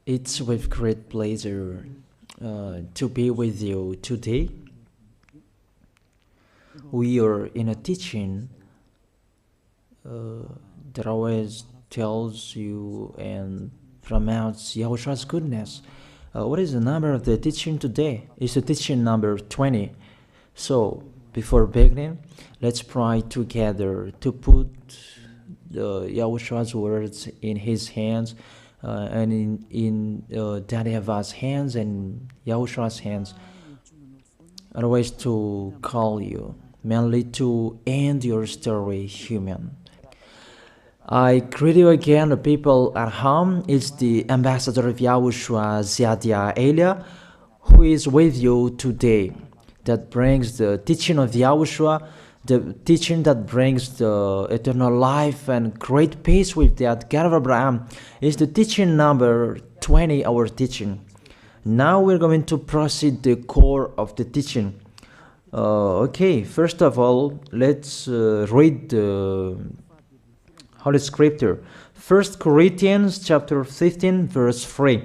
It's with great pleasure to be with you today. We are in a teaching that always tells you and promotes Yahushua's goodness. What is the number of the teaching today? It's the teaching number 20. So, before beginning, let's pray together to put Yahushua's words in his hands and in Daddy Yahvah's hands and Yahushua's hands. Otherwise, to call you, mainly to end your story human. I greet you again, the people at home. It's the ambassador of Yahushua, Ziadia Elia, who is with you today. That brings the teaching of Yahushua, the teaching that brings the eternal life and great peace with that God of Abraham. Is the teaching number 20, our teaching. Now we're going to proceed the core of the teaching. Okay, first of all, let's read the Holy Scripture. 1 Corinthians chapter 15, verse 3.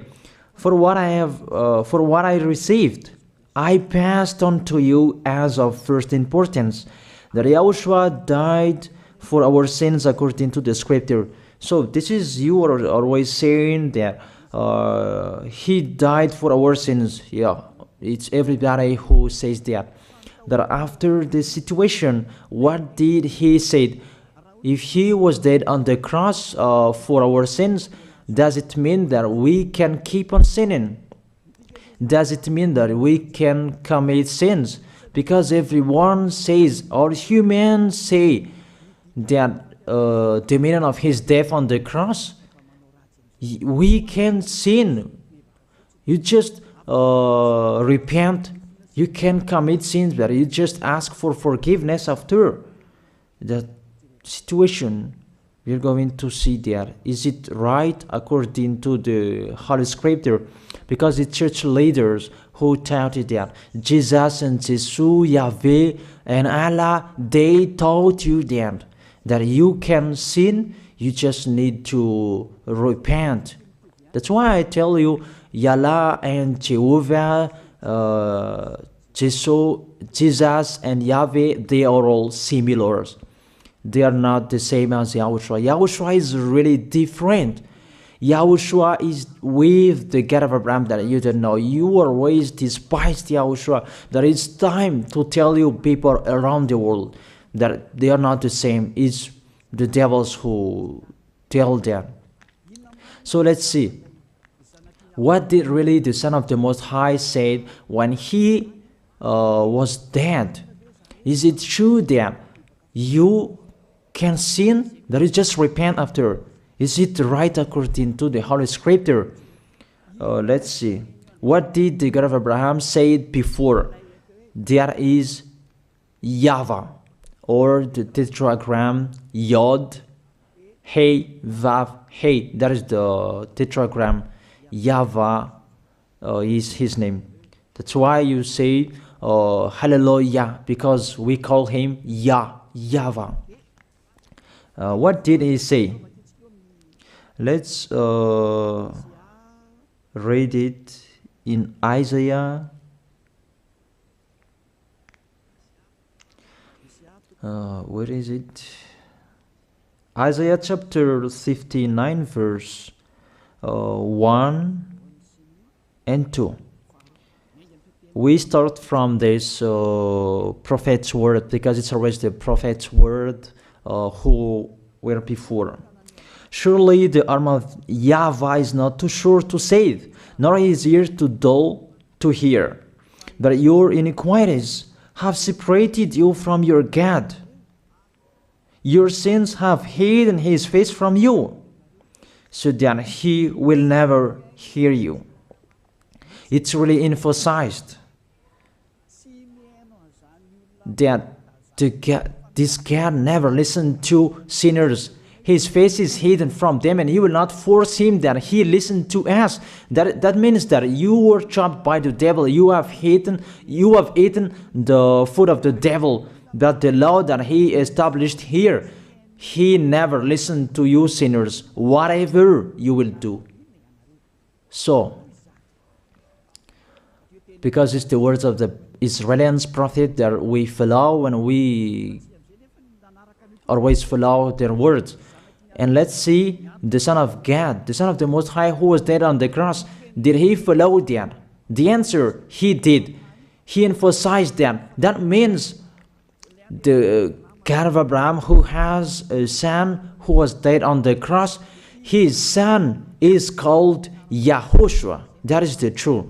For what I received, I passed on to you as of first importance, that Yahushua died for our sins according to the Scripture. So this is, you are always saying that he died for our sins. Yeah, it's everybody who says that. That after the situation, what did he say? If he was dead on the cross for our sins, does it mean that we can keep on sinning? Does it mean that we can commit sins? Because everyone says, or humans say, that the meaning of his death on the cross, we can sin. You just repent. You can commit sins, but you just ask for forgiveness after. The situation, we're going to see there. Is it right according to the Holy Scripture? Because the church leaders who taught it that Jesus and Jesus, Yahweh and Allah, they taught you that you can sin, you just need to repent. That's why I tell you, Yahlah and Jehovah, Jesus and Yahweh, they are all similar. They are not the same as Yahushua. Yahushua is really different. Yahushua is with the God of Abraham that you don't know. You always despised Yahushua. That it's time to tell you people around the world that they are not the same. It's the devils who tell them. So let's see. What did really the Son of the Most High say when he was dead? Is it true that you can sin? That is just repent after. Is it right according to the Holy Scripture? Let's see. What did the God of Abraham say before? There is YAHVAH, or the tetragram Yod, Hey, Vav, Hey. That is the tetragram. YAHVAH is his name. That's why you say Hallelujah, because we call him YAHVAH. What did he say? Let's read it in Isaiah. Where is it? Isaiah chapter 59, verse 1 and 2. We start from this prophet's word, because it's always the prophet's word who were before. Surely the arm of YAHVAH is not too short to save, nor his ear too dull to hear. But your iniquities have separated you from your God. Your sins have hidden his face from you, so that he will never hear you. It's really emphasized that this God never listened to sinners. His face is hidden from them, and he will not force him that he listen to us. That means that you were trapped by the devil. You have eaten the food of the devil. But the law that he established here, he never listened to you sinners, whatever you will do. So, because it's the words of the Israelians prophet that we follow, and we always follow their words. And let's see the Son of God, the Son of the Most High, who was dead on the cross. Did he follow that? The answer, he did. He emphasized that. That means the God of Abraham, who has a son who was dead on the cross, his son is called YAHOSHUAH. That is the truth.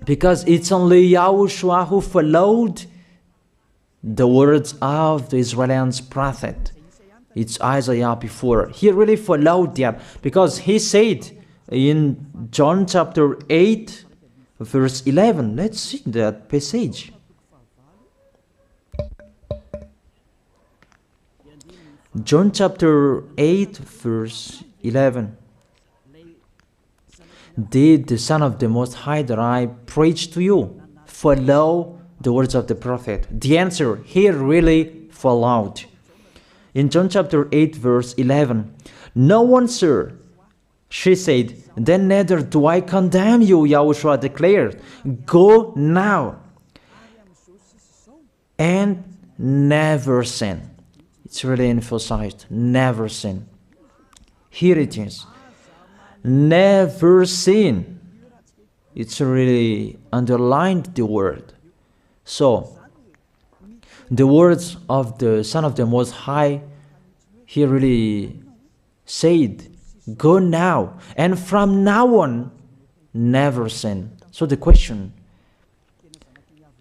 Because it's only YAHOSHUAH who followed the words of the Israelians prophet. It's Isaiah before. He really followed that, because he said in John chapter 8, verse 11. Let's see that passage. John chapter 8, verse 11. Did the Son of the Most High that I preach to you follow the words of the prophet? The answer, he really followed. In John chapter 8, verse 11, "No one, sir," she said, "then neither do I condemn you," YAHOSHUAH declared. "Go now and never sin." It's really emphasized, never sin. Here it is. Never sin. It's really underlined the word. So, the words of the Son of the Most High, he really said, go now, and from now on, never sin. So the question,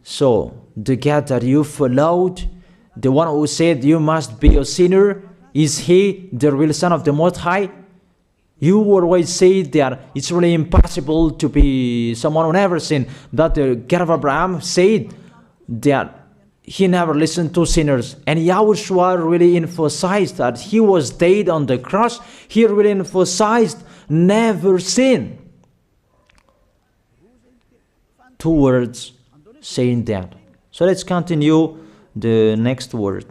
so the God that you followed, the one who said you must be a sinner, is he the real Son of the Most High? You always say that it's really impossible to be someone who never sinned. That the God of Abraham said that he never listened to sinners. And YAHOSHUAH really emphasized that he was dead on the cross. He really emphasized never sin. Two words saying that. So let's continue the next word.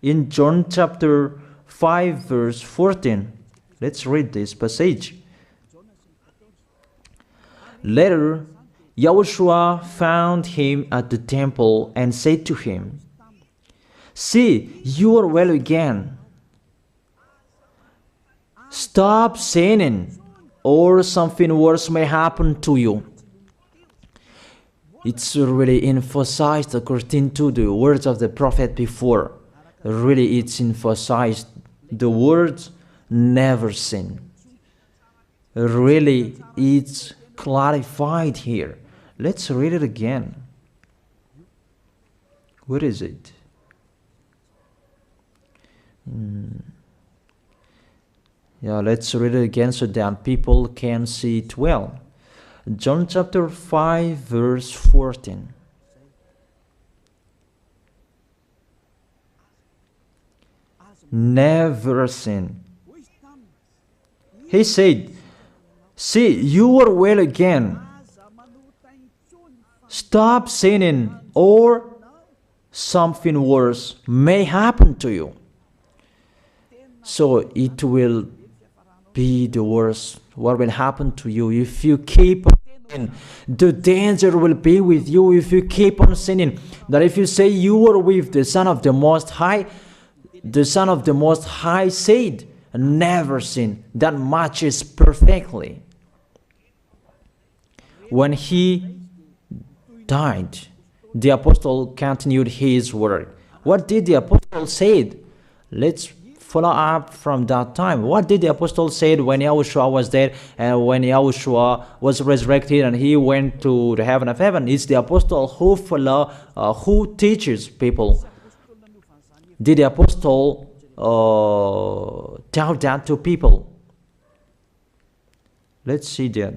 In John chapter 5, verse 14. Let's read this passage. Later, YAHOSHUAH found him at the temple and said to him, "See, you are well again. Stop sinning, or something worse may happen to you." It's really emphasized according to the words of the prophet before. Really, it's emphasized the words never sin. Really, it's clarified here. Let's read it again. Where is it? Yeah, let's read it again so that people can see it well. John chapter 5, verse 14. Never sin. He said, "See, you are well again. Stop sinning, or something worse may happen to you." So it will be the worst. What will happen to you if you keep on sinning? The danger will be with you if you keep on sinning. That if you say you are with the Son of the Most High, the Son of the Most High said, never sin. That matches perfectly. When he died, the apostle continued his work. What did the apostle say? Let's follow up from that time. What did the apostle say when YAHOSHUAH was dead and when YAHOSHUAH was resurrected and he went to the heaven of heaven? It's the apostle who teaches people. Did the apostle tell that to people? Let's see that.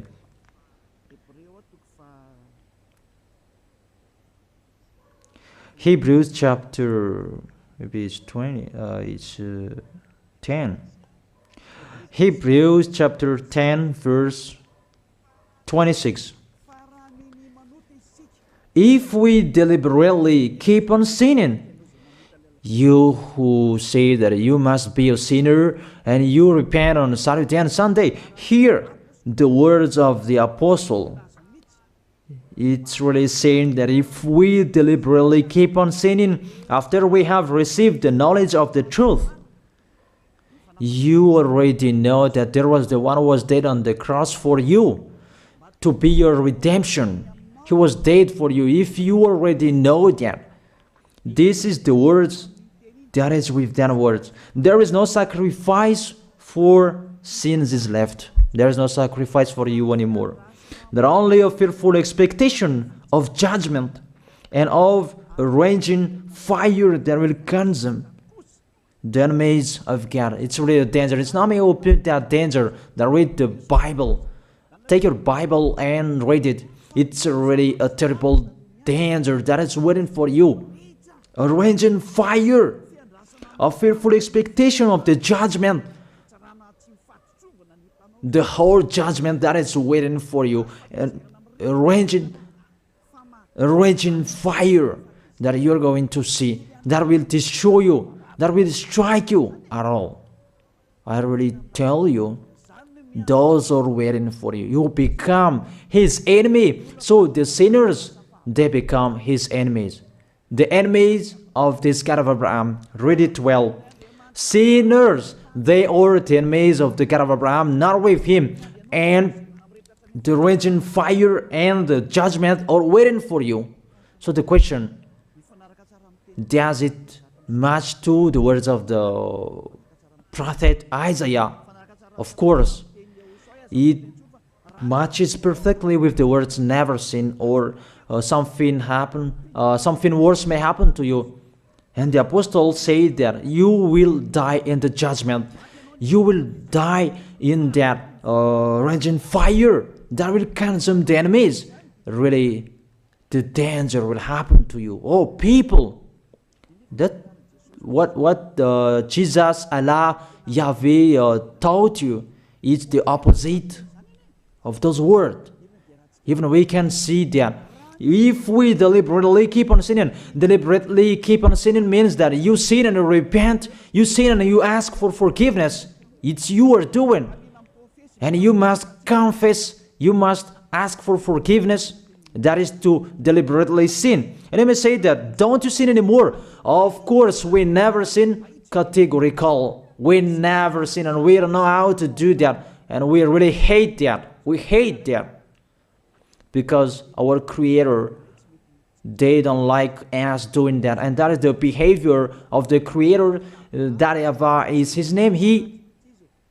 Hebrews chapter, maybe it's 20, it's 10. Hebrews chapter 10, verse 26. If we deliberately keep on sinning, you who say that you must be a sinner and you repent on Saturday and Sunday, here the words of the apostle. It's really saying that if we deliberately keep on sinning after we have received the knowledge of the truth, you already know that there was the one who was dead on the cross for you to be your redemption. He was dead for you. If you already know that, this is the words that is with that words. There is no sacrifice for sins is left. There is no sacrifice for you anymore. There only a fearful expectation of judgment and of a raging fire that will consume the enemies of God. It's really a danger. It's not me who put that danger that read the Bible. Take your Bible and read it. It's really a terrible danger that is waiting for you. A raging fire, a fearful expectation of the judgment. The whole judgment that is waiting for you, and a raging fire that you're going to see, that will destroy you, that will strike you at all. I really tell you, those are waiting for you. You become his enemy. So the sinners, they become his enemies. The enemies of this God of Abraham. Read it well. Sinners, they are the enemies of the God of Abraham, not with him. And the raging fire and the judgment are waiting for you. So the question, does it match to the words of the prophet Isaiah? Of course. It matches perfectly with the words never sin, or something worse may happen to you. And the apostle said that you will die in the judgment. You will die in that raging fire that will consume the enemies. Really, the danger will happen to you. Oh, people, that what Jesus, Allah, Yahweh taught you is the opposite of those words. Even we can see that if we deliberately keep on sinning means that you sin and you repent, you sin and you ask for forgiveness. It's you are doing. And you must confess, you must ask for forgiveness. That is to deliberately sin. And I may say that, don't you sin anymore? Of course, we never sin. Categorical. We never sin, and we don't know how to do that. And we really hate that. We hate that. Because our Creator, they don't like us doing that. And that is the behavior of the Creator. That YAHVAH is his name. He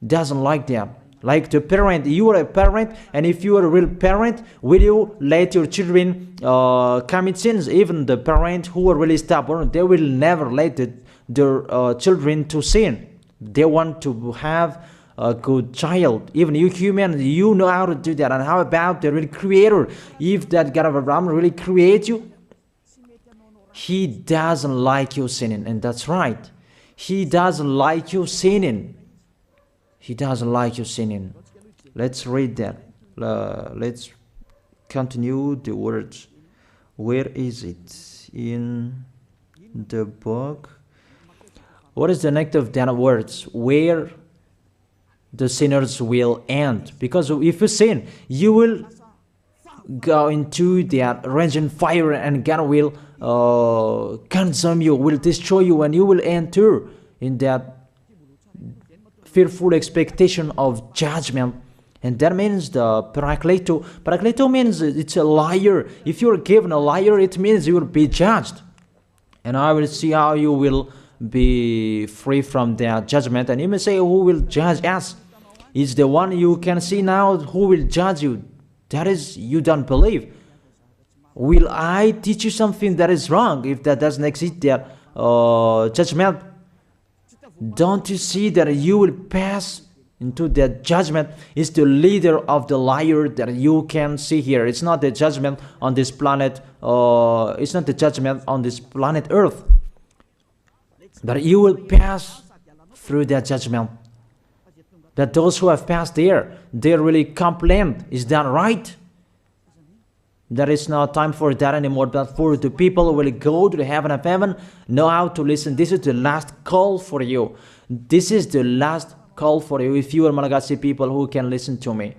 doesn't like that. Like the parent, you are a parent, and if you are a real parent, will you let your children commit sins? Even the parents who are really stubborn, they will never let their children to sin. They want to have a good child. Even you human, you know how to do that. And how about the real Creator? If that God of Abraham really creates you, he doesn't like you sinning. And that's right. He doesn't like you sinning. He doesn't like you sinning. Let's read that. Let's continue the words. Where is it? In the book. What is the next of that words? Where the sinners will end. Because if you sin, you will go into that raging fire, and God will consume you, will destroy you, and you will enter in that fearful expectation of judgment. And that means the parakleto. Parakleto means it's a liar. If you're given a liar, it means you will be judged. And I will see how you will be free from that judgment. And you may say, who will judge us? It's the one you can see now who will judge you. That is, you don't believe. Will I teach you something that is wrong if that doesn't exist, that judgment? Don't you see that you will pass into that judgment? Is the leader of the liar that you can see here. It's not the judgment on this planet. It's not the judgment on this planet Earth. That you will pass through that judgment. That those who have passed there, they really complain. Is that right? There is no time for that anymore, but for the people who will go to the heaven of heaven, know how to listen. This is the last call for you. This is the last call for you. If you are Malagasy people who can listen to me,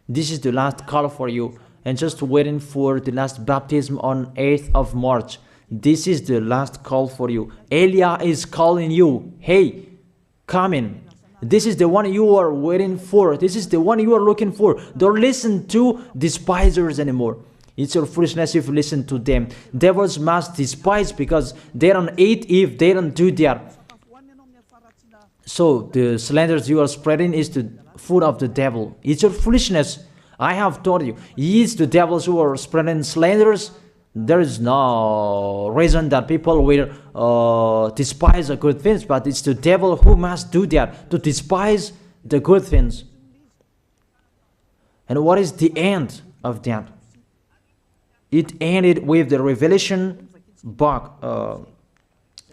This is the last call for you. And just waiting for the last baptism on 8th of March. This is the last call for you. Elia is calling you. Hey, come in. This is the one you are waiting for. This is the one you are looking for. Don't listen to despisers anymore. It's your foolishness if you listen to them. Devils must despise because they don't eat if they don't do that. So the slanders you are spreading is the food of the devil. It's your foolishness. I have told you, it's the devils who are spreading slanders. There is no reason that people will despise the good things, but it's the devil who must do that, to despise the good things. And what is the end of that? It ended with the Revelation book.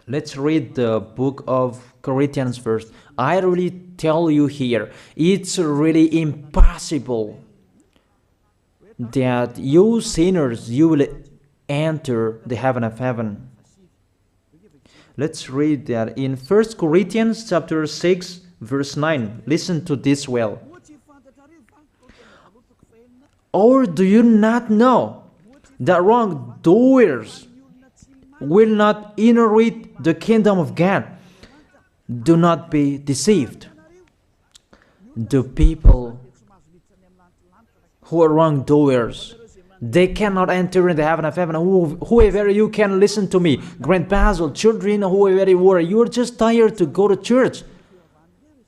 Let's read the book of Corinthians first. I really tell you here, it's really impossible that you sinners, you will enter the heaven of heaven. Let's read that in 1 Corinthians chapter 6 verse 9. Listen to this well. Or do you not know that wrongdoers will not inherit the kingdom of God? Do not be deceived. The people who are wrongdoers, they cannot enter in the heaven of heaven. Whoever you can listen to me, grandpas or children, whoever you are, you're just tired to go to church.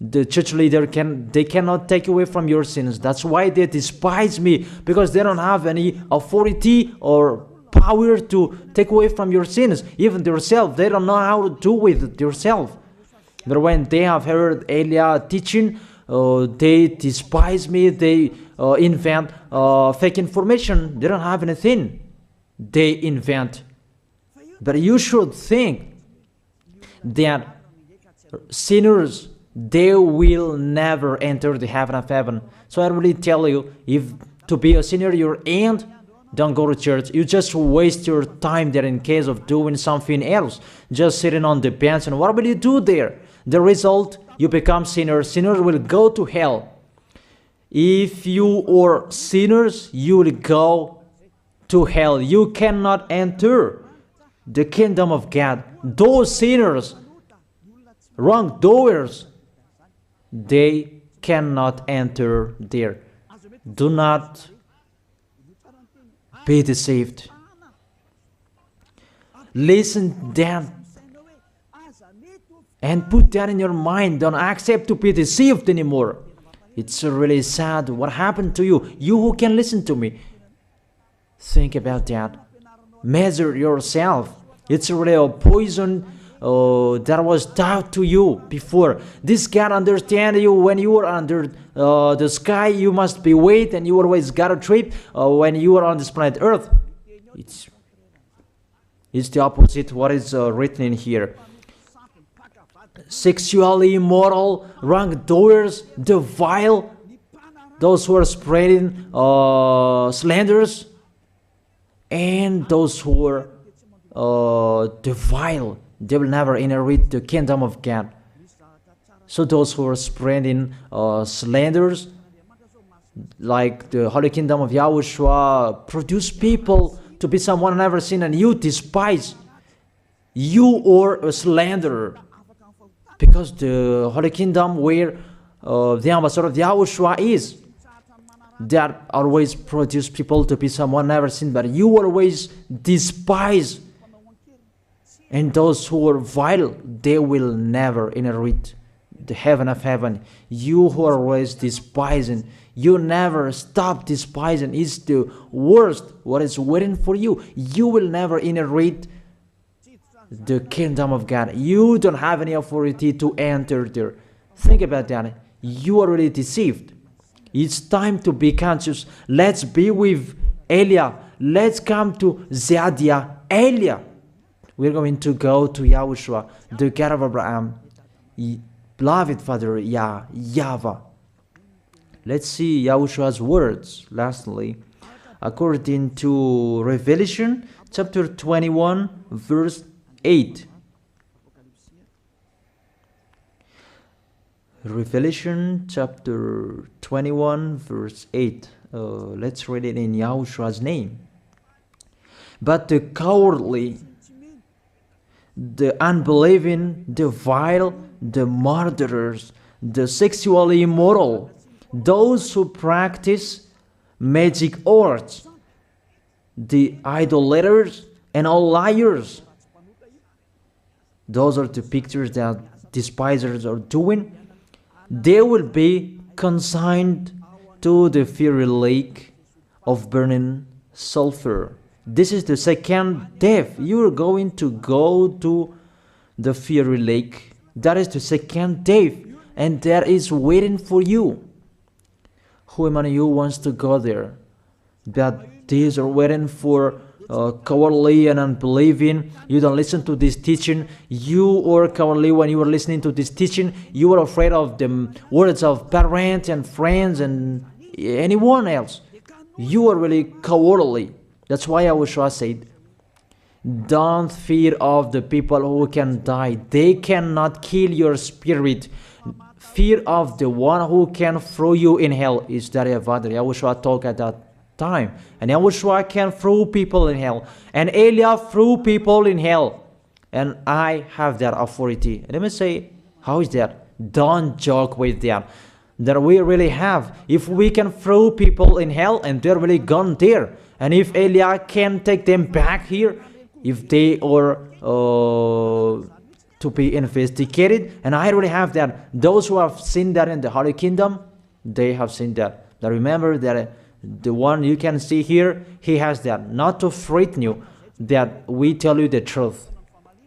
The church leader they cannot take away from your sins. That's why they despise me, because they don't have any authority or power to take away from your sins. Even themselves, they don't know how to do with themselves. But when they have heard Elia teaching, they despise me. They invent fake information. They don't have anything. They invent. But you should think that sinners, they will never enter the heaven of heaven. So I really tell you, if to be a sinner you're in, don't go to church. You just waste your time there in case of doing something else. Just sitting on the bench, and what will you do there? The result, you become sinners. Sinners will go to hell. If you are sinners, you will go to hell. You cannot enter the kingdom of God. Those sinners, wrongdoers, they cannot enter there. Do not be deceived. Listen then and put that in your mind. Don't accept to be deceived anymore. It's really sad what happened to you. You who can listen to me, think about that. Measure yourself. It's really a poison that was taught to you before. This God understand you when you are under the sky. You must be wait, and you always got a trip when you are on this planet Earth. It's the opposite what is written in here. Sexually immoral, wrongdoers, the vile, those who are spreading slanders, and those who are the vile, they will never inherit the kingdom of God. So those who are spreading slanders, like the Holy Kingdom of YAHOSHUAH, produce people to be someone never seen, and you despise. You are a slanderer. Because the Holy Kingdom where the ambassador of YAHOSHUAH is, that always produce people to be someone never seen, but you always despise. And those who are vile, they will never inherit the heaven of heaven. You who are always despising, you never stop despising. It's the worst what is waiting for you. You will never inherit the kingdom of God. You don't have any authority to enter there. Think about that. You are already deceived. It's time to be conscious. Let's be with Elia. Let's come to Zadiah. Elia. We're going to go to YAHOSHUAH, the God of Abraham, beloved Father YAHVAH. Let's see YAHOSHUAH's words. Lastly, according to Revelation chapter 21 verse 8. Revelation chapter 21 verse 8. Let's read it in Yahoshua's name. But the cowardly, the unbelieving, the vile, the murderers, the sexually immoral, those who practice magic arts, the idolaters, and all liars. Those are the pictures that despisers are doing. They will be consigned to the fiery lake of burning sulfur. This is the second death. You are going to go to the fiery lake. That is the second death, and that is waiting for you. Who among you wants to go there? That these are waiting for cowardly and unbelieving. You don't listen to this teaching. You are cowardly when you are listening to this teaching. You are afraid of the words of parents and friends and anyone else. You are really cowardly. That's why YAHOSHUAH said, don't fear of the people who can die. They cannot kill your spirit. Fear of the one who can throw you in hell. Is that YAHVAH? YAHOSHUAH talked at that time. And YAHOSHUAH can throw people in hell. And Elia threw people in hell. And I have that authority. Let me say, how is that? Don't joke with that. That we really have. If we can throw people in hell and they're really gone there, and if Elia can take them back here, if they are to be investigated, and I really have that. Those who have seen that in the Holy Kingdom, they have seen that. Now remember that the one you can see here, he has that. Not to frighten you, that we tell you the truth,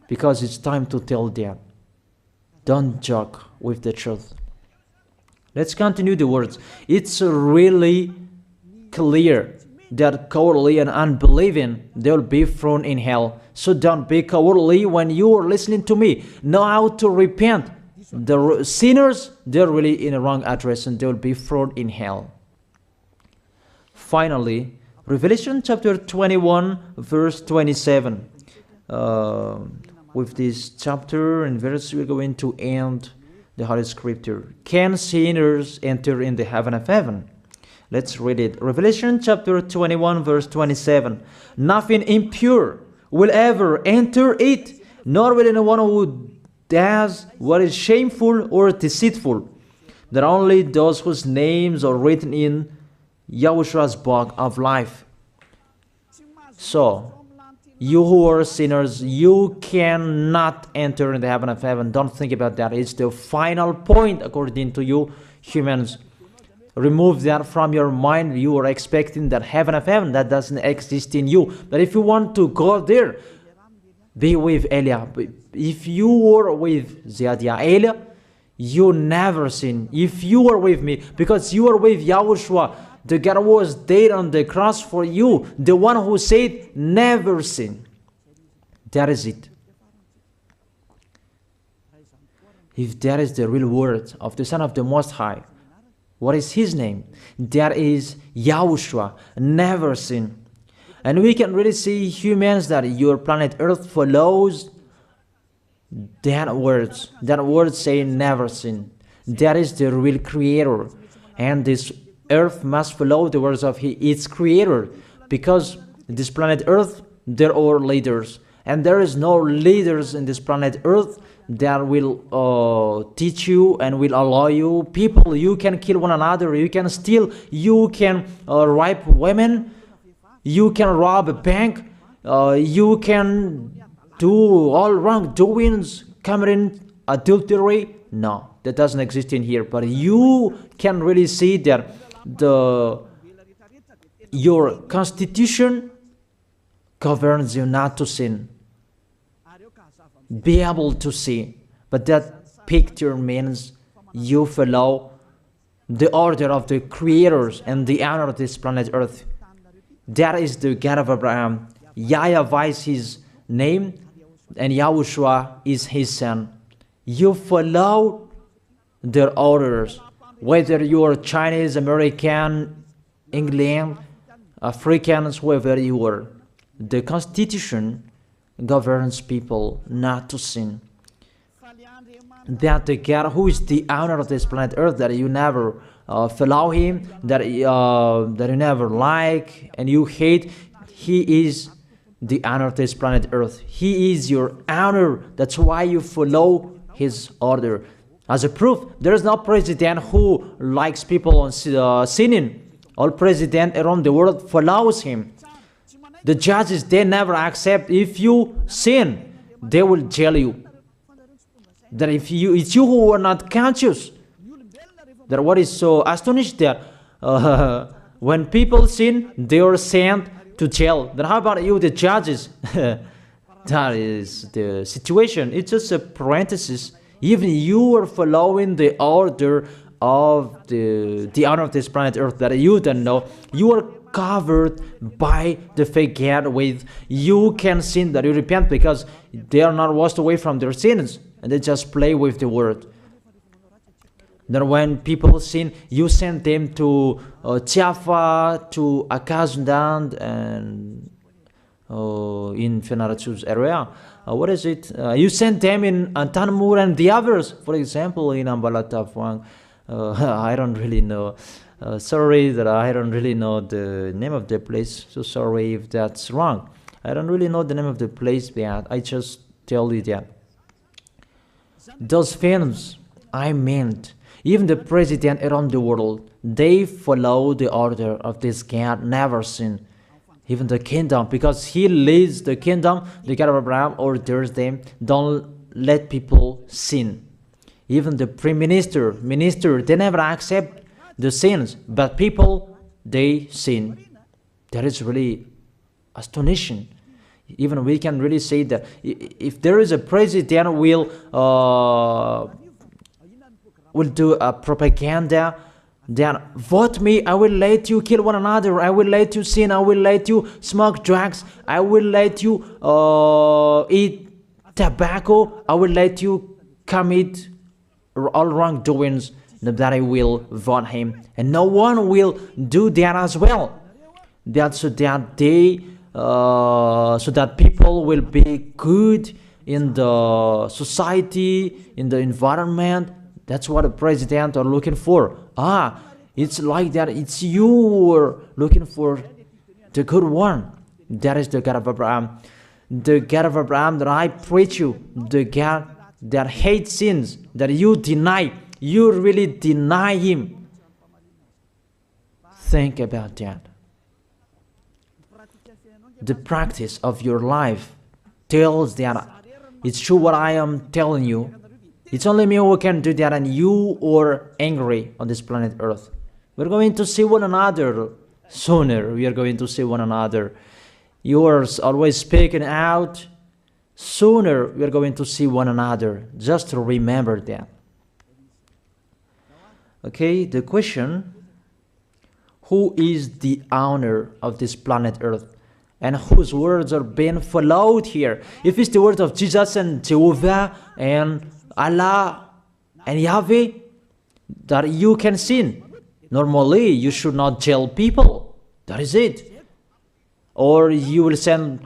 because it's time to tell that. Don't joke with the truth. Let's continue the words. It's really clear that cowardly and unbelieving, they'll be thrown in hell. So don't be cowardly when you are listening to me. Know how to repent. The sinners, they're really in a wrong address and they'll be thrown in hell. Finally, Revelation chapter 21, verse 27. With this chapter and verse, we're going to end the Holy Scripture. Can sinners enter in the heaven of heaven? Let's read it. Revelation chapter 21, verse 27. Nothing impure will ever enter it, nor will anyone who does what is shameful or deceitful. That only those whose names are written in YAHOSHUAH's book of life. So, you who are sinners, you cannot enter in the heaven of heaven. Don't think about that. It's the final point according to you humans. Remove that from your mind. You are expecting that heaven of heaven that doesn't exist in you. But if you want to go there, be with Elia. If you were with Elia, you never sin. If you are with me, because you are with YAHOSHUAH, the God was dead on the cross for you, the one who said never sin. That is it. If that is the real word of the Son of the Most High, what is his name? That is YAHOSHUAH, never sin. And we can really see humans that your planet Earth follows that words. That word saying never sin. That is the real creator. And this Earth must follow the words of its creator. Because this planet Earth, there are leaders. And there is no leaders in this planet Earth that will teach you and will allow you. People, you can kill one another, you can steal, you can rape women, you can rob a bank, you can do all wrongdoings, committing adultery. No, that doesn't exist in here. But you can really see that your constitution governs you not to sin. Be able to see. But that picture means you follow the order of the creators and the honor of this planet Earth. That is the God of Abraham. YAHVAH is his name, and YAHOSHUAH is his son. You follow their orders, whether you are Chinese, American, England, Africans, whoever you are. The Constitution governs people not to sin. That the God who is the owner of this planet Earth, that you never follow him, that you never like and you hate, he is the honor of this planet Earth. He is your honor. That's why you follow his order. As a proof, there is no president who likes people on sinning. All president around the world follows him. The judges, they never accept. If you sin, they will jail you. That if it's you who are not conscious. That what is so astonished that when people sin, they are sent to jail. Then how about you, the judges? That is the situation. It's just a parenthesis. Even you are following the order of the honor of this planet Earth that you don't know. You are covered by the fake God with you can sin, that you repent, because they are not washed away from their sins and they just play with the word. Then when people sin, you send them to Java, to Akazundand, and in Fenarachu's area. What is it? You send them in Tanmur and the others. For example, in Ambalatafwang. I don't really know. Sorry that I don't really know the name of the place. So sorry if that's wrong. I don't really know the name of the place, but I just tell you that. Those films, I meant, even the president around the world, they follow the order of this God, never sin. Even the kingdom, because he leads the kingdom, the God of Abraham orders them, don't let people sin. Even the prime minister, they never accept the sins, but people, they sin. That is really astonishing. Even we can really say that if there is a president will do a propaganda, then vote me, I will let you kill one another, I will let you sin, I will let you smoke drugs, I will let you eat tobacco, I will let you commit all wrongdoings, that I will vote him. And no one will do that as well. That's so that they so that people will be good in the society, in the environment. That's what the president are looking for. It's like that. It's you who are looking for the good one. That is the God of Abraham. The God of Abraham that I preach you. The God that hates sins, that you deny. You really deny him. Think about that. The practice of your life tells that it's true what I am telling you. It's only me who can do that, and you are angry on this planet Earth. We're going to see one another sooner. We are going to see one another. You are always speaking out. Sooner we are going to see one another. Just to remember that. Okay, the question, who is the owner of this planet Earth? And whose words are being followed here? If it's the words of Jesus and Jehovah and Allah and Yahweh, that you can sin. Normally, you should not jail people. That is it. Or you will send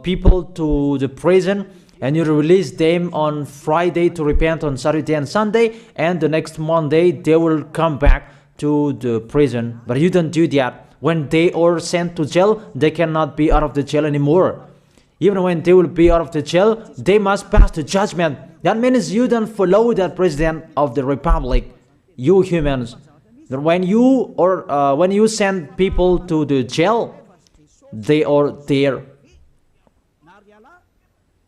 people to the prison, and you release them on Friday to repent on Saturday and Sunday, and the next Monday they will come back to the prison. But you don't do that. When they are sent to jail, they cannot be out of the jail anymore. Even when they will be out of the jail, they must pass the judgment. That means you don't follow that president of the republic, you humans. When you send people to the jail, they are there.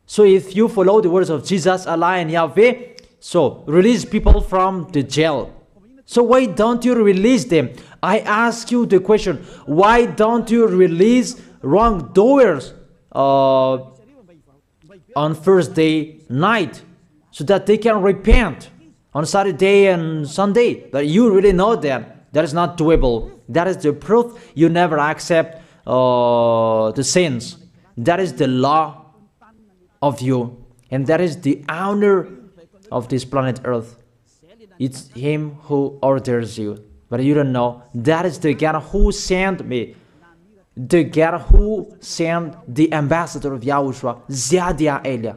So if you follow the words of Jesus, Allah and Yahweh, so release people from the jail. So why don't you release them? I ask you the question, why don't you release wrongdoers on Thursday night so that they can repent on Saturday and Sunday? But you really know that that is not doable. That is the proof you never accept the sins. That is the law of you, and that is the honor of this planet Earth. It's him who orders you, but you don't know. That is the God who sent me, the God who sent the ambassador of Yahushua, Zadia Elia.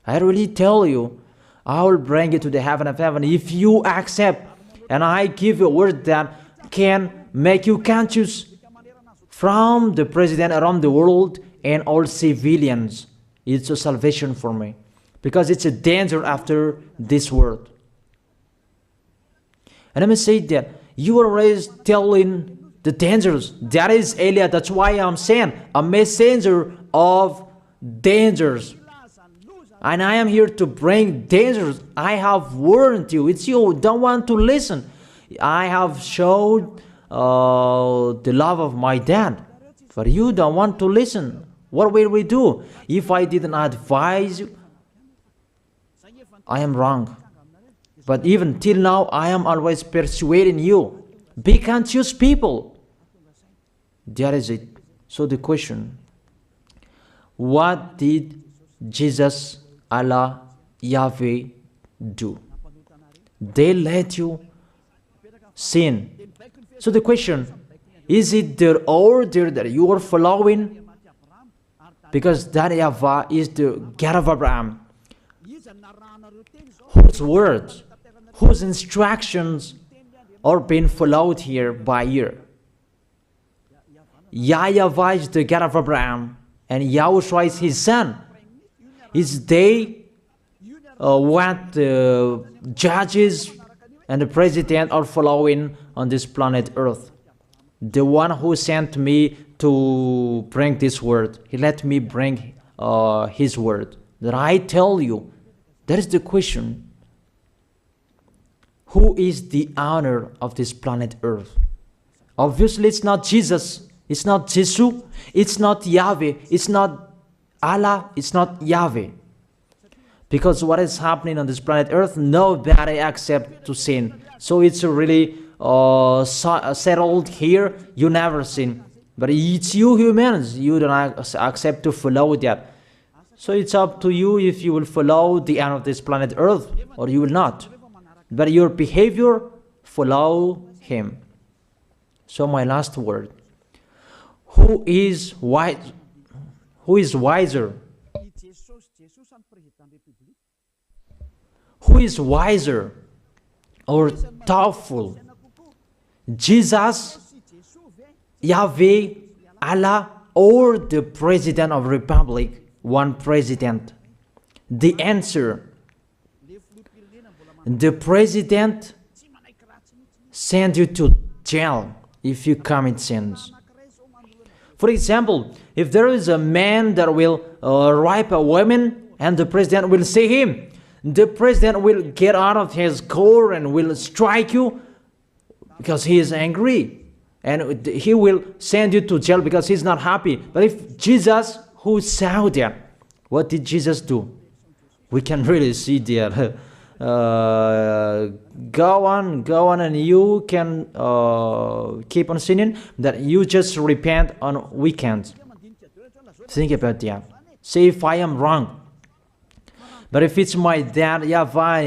I really tell you, I will bring you to the heaven of heaven if you accept, and I give you a word that can make you conscious from the president around the world and all civilians. It's a salvation for me, because it's a danger after this world. And let me say that you are always telling the dangers. That is Elia. That's why I'm saying a messenger of dangers. And I am here to bring dangers. I have warned you. It's you who don't want to listen. I have showed the love of my dad, but you don't want to listen. What will we do? If I didn't advise you, I am wrong. But even till now, I am always persuading you. Be conscious people. That is it. So the question, what did Jesus, Allah, Yahweh do? They let you sin. So the question, is it their order that you are following? Because that YAHVAH is the God of Abraham, whose words, whose instructions are being followed here by year. YAHVAH is the God of Abraham, and YAHOSHUAH is his son. Is they what the judges and the president are following on this planet Earth. The one who sent me to bring this word, he let me bring his word. That I tell you, that is the question. Who is the owner of this planet Earth? Obviously, it's not Jesus. It's not Jesus. It's not Yahweh. It's not Allah. It's not Yahweh. Because what is happening on this planet Earth, nobody accepts to sin. So it's really settled here. You never sin. But it's you humans. You don't accept to follow that. So it's up to you if you will follow the end of this planet Earth or you will not. But your behavior, follow him. So my last word. Who is wise? Who is wiser? Who is wiser or thoughtful? Jesus, Yahweh, Allah, or the President of the Republic? One president. The answer: the president sends you to jail if you commit sins. For example, if there is a man that will rape a woman and the president will see him, the president will get out of his car and will strike you because he is angry. And he will send you to jail because he's not happy. But if Jesus, who saw that, what did Jesus do? We can really see that. Go on, and you can keep on sinning, that you just repent on weekends. Think about that. See if I am wrong. But if it's my dad, YAHVAH,